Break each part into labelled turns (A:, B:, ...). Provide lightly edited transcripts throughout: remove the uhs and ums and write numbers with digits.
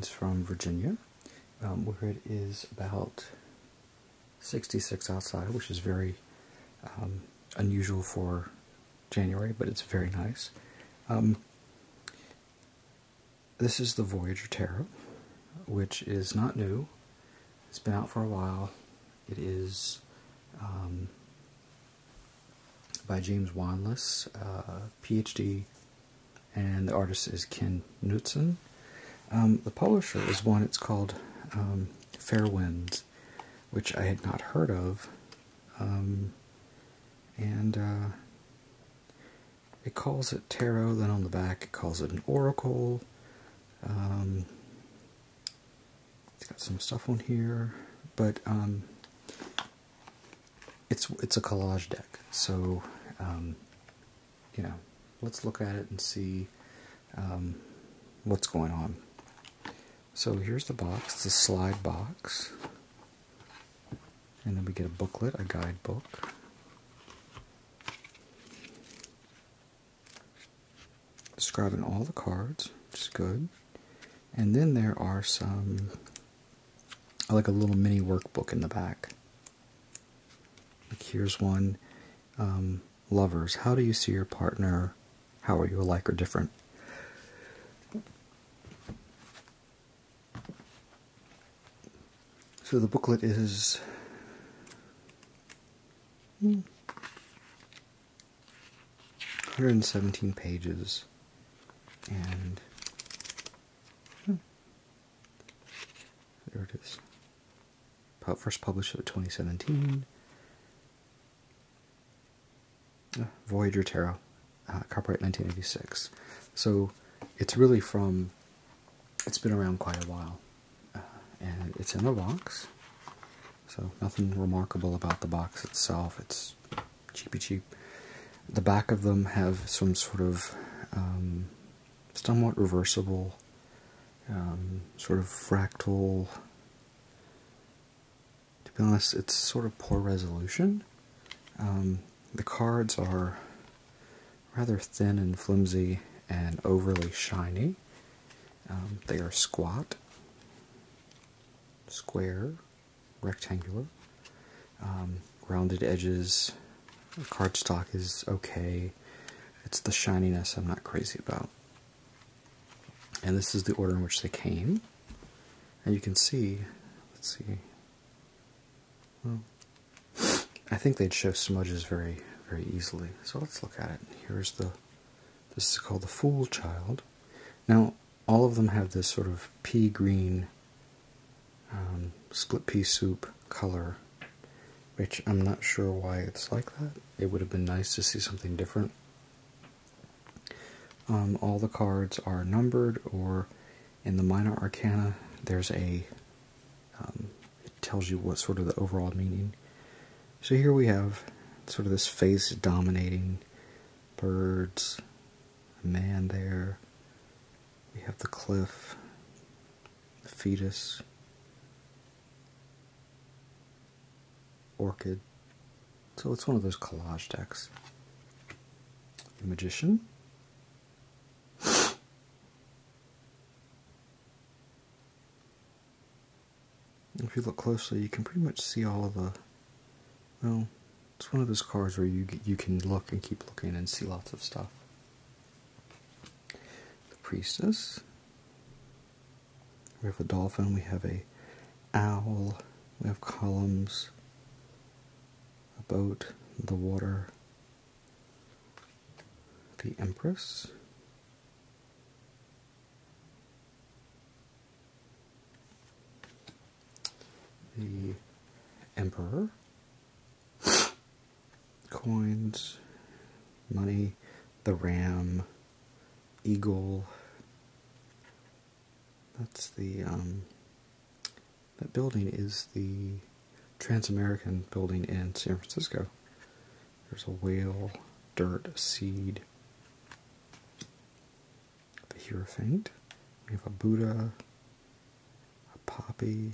A: Philippines from Virginia, where it is about 66 outside, which is very unusual for January, but it's very nice. This is the Voyager Tarot, which is not new. It's been out for a while. It is by James Wanless, PhD, and the artist is Ken Knutson. The publisher is one, it's called Fair Winds, which I had not heard of, and it calls it tarot. Then on the back it calls it an oracle. It's got some stuff on here, but it's a collage deck, so you know, let's look at it and see what's going on. So here's the box, the slide box, and then we get a booklet, a guidebook. Describing all the cards, which is good. And then there are some, like a little mini workbook in the back. Like here's one, lovers, how do you see your partner? How are you alike or different? So the booklet is 117 pages, and there it is. First published in 2017. Voyager Tarot, copyright 1986. So it's really from, it's been around quite a while. And it's in a box, so nothing remarkable about the box itself. It's cheapy cheap. The back of them have some sort of somewhat reversible, sort of fractal. To be honest, it's sort of poor resolution. The cards are rather thin and flimsy and overly shiny. They are squat, square, rectangular, rounded edges. The cardstock is okay. It's the shininess I'm not crazy about. And this is the order in which they came. And you can see, let's see, well, I think they'd show smudges very, very easily. So let's look at it. Here's the, this is called the Fool Child. Now, all of them have this sort of pea green, split pea soup color, which I'm not sure why it's like that. It would have been nice to see something different. All the cards are numbered, or in the minor arcana, there's a, it tells you what sort of the overall meaning. So here we have sort of this face dominating birds, a man there. We have the cliff, the fetus, orchid. So it's one of those collage decks. The Magician. If you look closely, you can pretty much see all of the, well, it's one of those cards where you can look and keep looking and see lots of stuff. The Priestess. We have a dolphin, we have a owl, we have columns, a boat, the water, the Empress, the Emperor, coins, money, the ram, eagle. That's the, that building is the Trans-American building in San Francisco. There's a whale, dirt, a seed, the Hierophant. We have a Buddha, a poppy,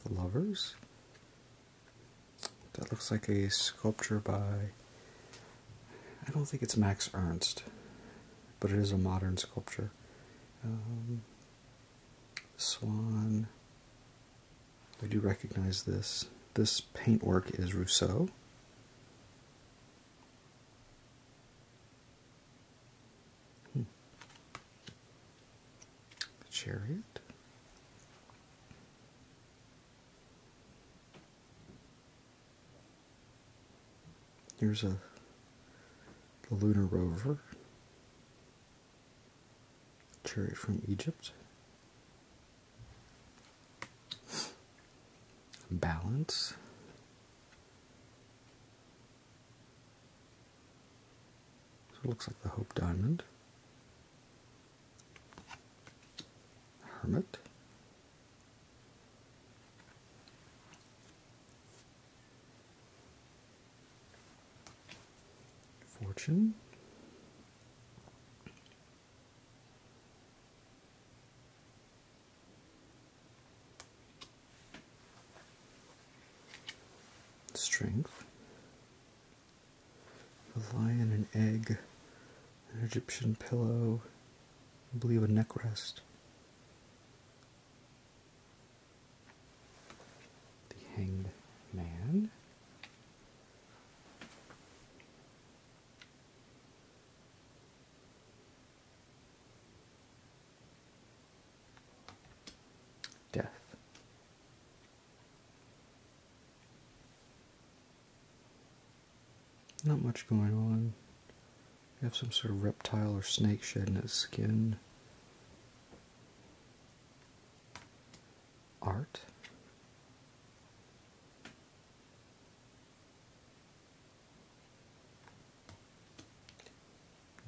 A: the Lovers. That looks like a sculpture by don't think it's Max Ernst, but it is a modern sculpture. Swan. I do recognize this. This paintwork is Rousseau. The Chariot. Here's the lunar rover. Chariot from Egypt. Balance. So it looks like the Hope Diamond. Hermit. Fortune. Strength. A lion, an egg, an Egyptian pillow, I believe a neck rest. The Hanged Man. Death. Not much going on. You have some sort of reptile or snake shedding its skin. Art.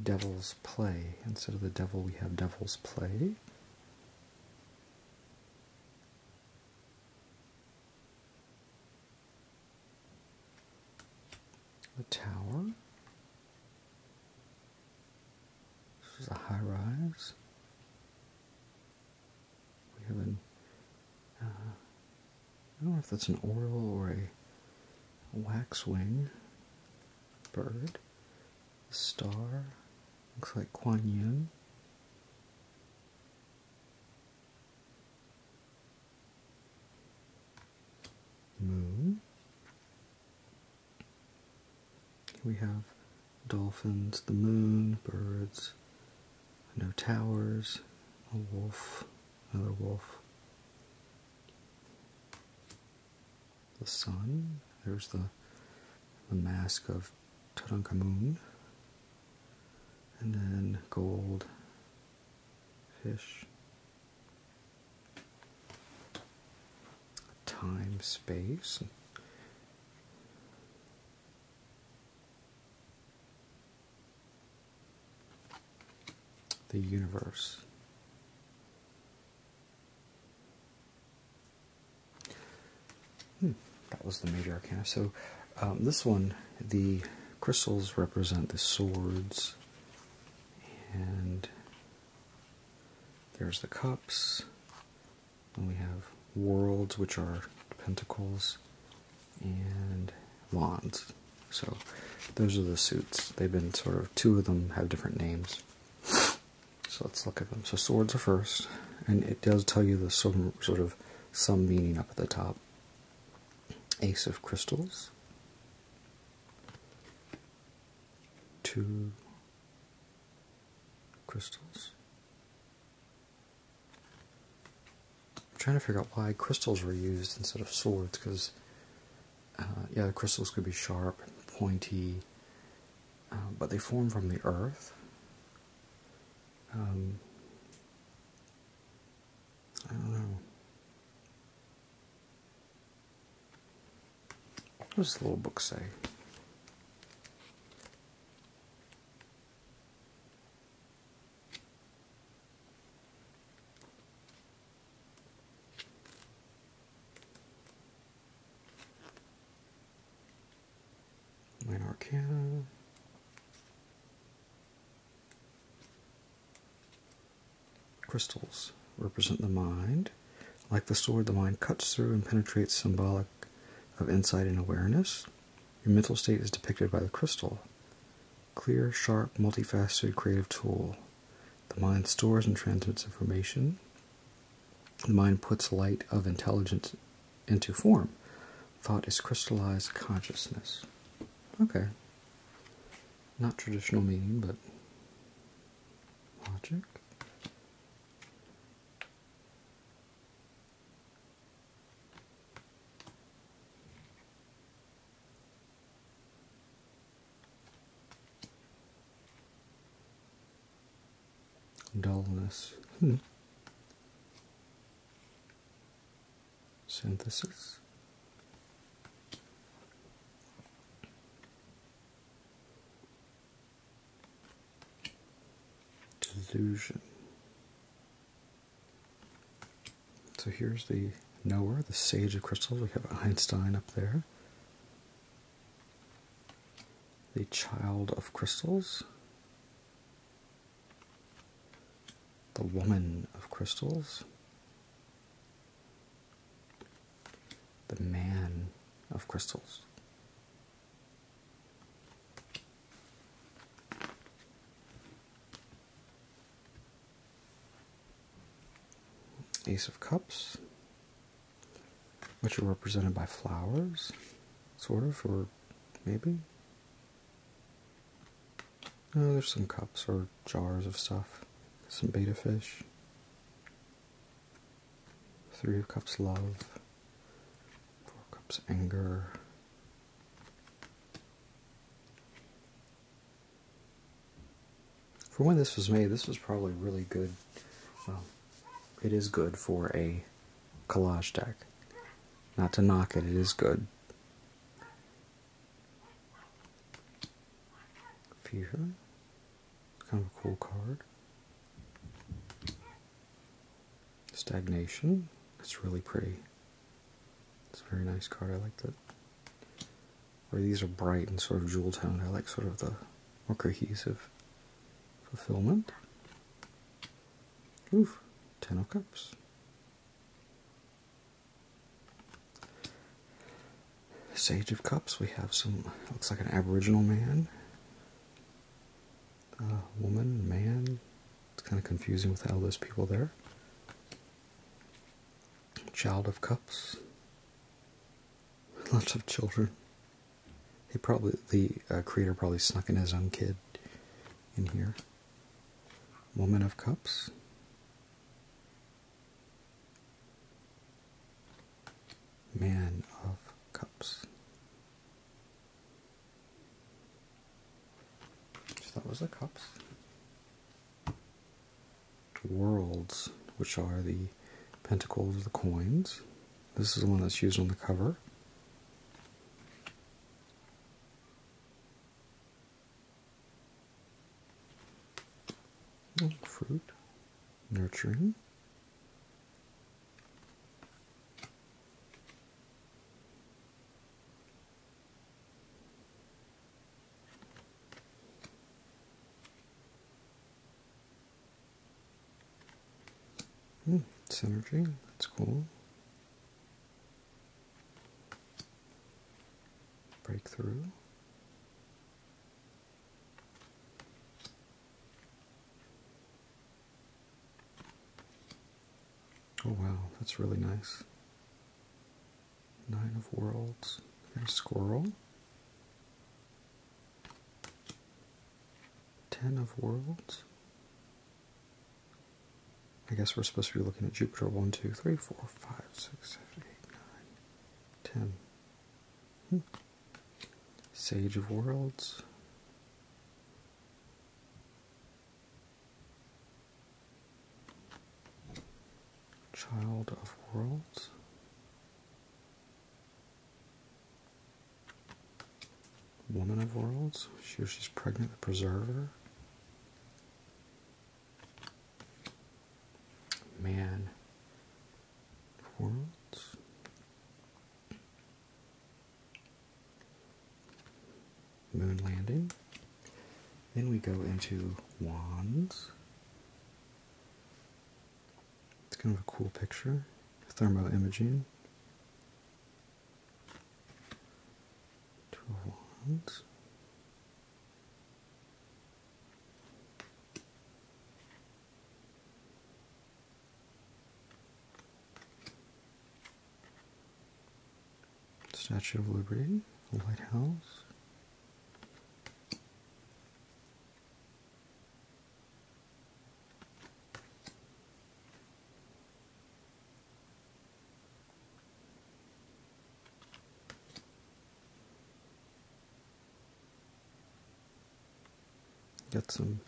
A: Devil's Play. Instead of the devil, we have Devil's Play. The Tower. This is a high rise. We have an, I don't know if that's an oriole or a waxwing bird. The star. Looks like Kuan Yin. Moon. We have dolphins, the moon, birds, no towers, a wolf, another wolf. The sun, there's the mask of Tutankhamun, and then gold, fish, time, space. The universe. That was the major arcana. So this one, the crystals represent the swords, and there's the cups, and we have worlds, which are pentacles, and wands. So those are the suits. They've been sort of, two of them have different names. So let's look at them. So swords are first, and it does tell you the sort of some meaning up at the top. Ace of crystals. 2 crystals. I'm trying to figure out why crystals were used instead of swords, because yeah, the crystals could be sharp and pointy, but they form from the earth. I don't know. What does the little book say? Minor Arcana. Crystals represent the mind. Like the sword, the mind cuts through and penetrates, symbolic of insight and awareness. Your mental state is depicted by the crystal. Clear, sharp, multifaceted creative tool. The mind stores and transmits information. The mind puts light of intelligence into form. Thought is crystallized consciousness. Okay. Not traditional meaning, but logic. Dullness. Synthesis. Delusion. So here's the knower, the sage of crystals. We have Einstein up there. The child of crystals. The woman of crystals. The man of crystals. Ace of Cups, which are represented by flowers, sort of, or maybe. No, there's some cups or jars of stuff. Some beta fish. 3 of Cups, love. 4 of Cups, anger. For when this was made, this was probably really good. Well, it is good for a collage deck. Not to knock it, it is good. Fear. Kind of a cool card. Stagnation. It's really pretty. It's a very nice card. I like that. Or these are bright and sort of jewel toned. I like sort of the more cohesive fulfillment. Oof. 10 of Cups. Sage of Cups. We have some, looks like an Aboriginal man. Woman, man. It's kind of confusing with all those people there. Child of Cups. Lots of children. He probably, the creator probably snuck in his own kid in here. Woman of Cups. Man of Cups. So that was the cups. Worlds, which are the pentacles, the coins. This is the one that's used on the cover. Oh, fruit. Nurturing. Synergy, that's cool. Breakthrough. Oh wow, that's really nice. 9 of Worlds. There's Squirrel. 10 of Worlds. I guess we're supposed to be looking at Jupiter. 1, 2, 3, 4, 5, 6, 7, 8, 9, 10. Sage of Worlds. Child of Worlds. Woman of Worlds. She's pregnant, the Preserver. Man of Worlds. Moon Landing. Then we go into Wands. It's kind of a cool picture. Thermo imaging. 2 of Wands. Statue of Liberty, a lighthouse. Got some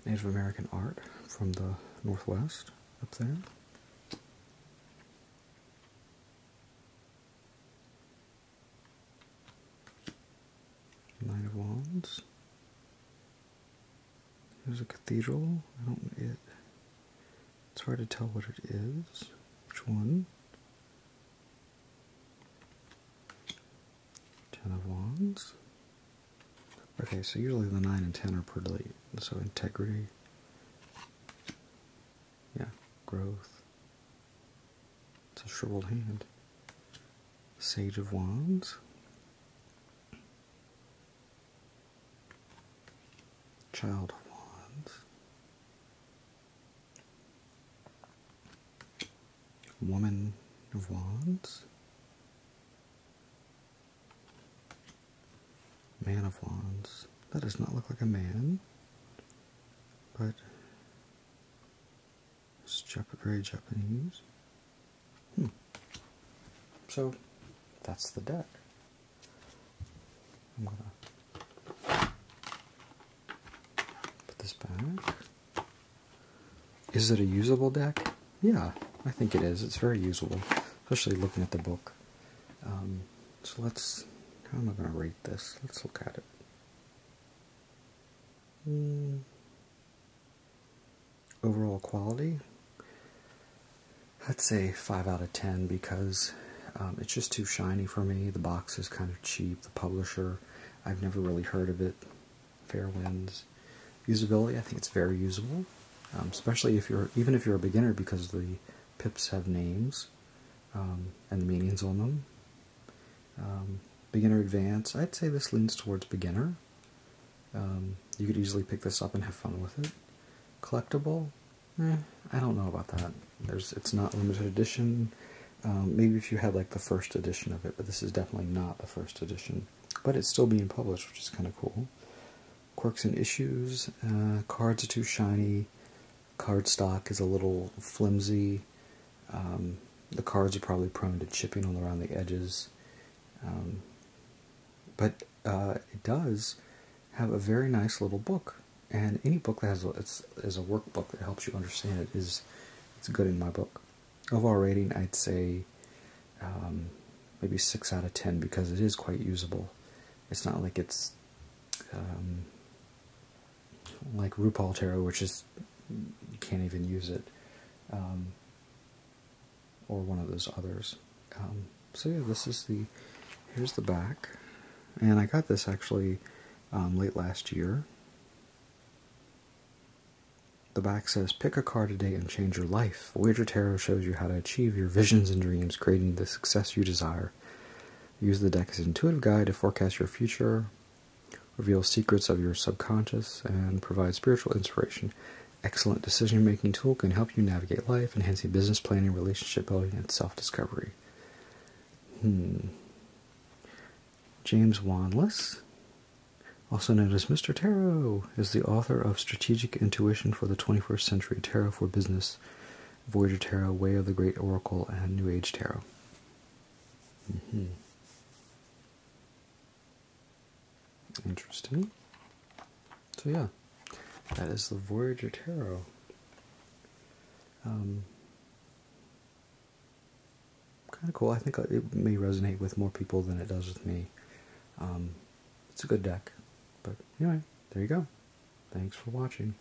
A: Native American art from the Northwest up there. Nine of Wands. There's a cathedral. It's hard to tell what it is. Which one? Ten of Wands. Okay, so usually the 9 and 10 are pretty, so integrity, yeah, growth, it's a shriveled hand, Sage of Wands, Child of Wands, Woman of Wands, Man of Wands. That does not look like a man, but it's very Japanese. So that's the deck. I'm gonna put this back. Is it a usable deck? Yeah, I think it is. It's very usable, especially looking at the book. So let's. How am I going to rate this? Let's look at it. Overall quality, I'd say 5 out of 10 because it's just too shiny for me. The box is kind of cheap. The publisher, I've never really heard of it. Fair winds. Usability, I think it's very usable, especially even if you're a beginner, because the pips have names and the meanings on them. Beginner advanced, I'd say this leans towards beginner. You could easily pick this up and have fun with it. Collectible, I don't know about that. It's not limited edition. Maybe if you had like the first edition of it, but this is definitely not the first edition. But it's still being published, which is kind of cool. Quirks and issues, cards are too shiny. Cardstock is a little flimsy. The cards are probably prone to chipping all around the edges. But it does have a very nice little book, and any book that has is a workbook that helps you understand it it's good in my book. Overall rating, I'd say maybe 6 out of 10 because it is quite usable. It's not like it's like RuPaul Tarot, which is you can't even use it, or one of those others. So yeah, here's the back. And I got this actually late last year. The back says, pick a card today and change your life. Voyager Tarot shows you how to achieve your visions and dreams, creating the success you desire. Use the deck as an intuitive guide to forecast your future, reveal secrets of your subconscious, and provide spiritual inspiration. Excellent decision-making tool, can help you navigate life, enhancing business planning, relationship building, and self-discovery. James Wanless, also known as Mr. Tarot, is the author of Strategic Intuition for the 21st Century, Tarot for Business, Voyager Tarot, Way of the Great Oracle, and New Age Tarot. Interesting. So yeah, that is the Voyager Tarot. Kind of cool. I think it may resonate with more people than it does with me. It's a good deck. But anyway, there you go. Thanks for watching.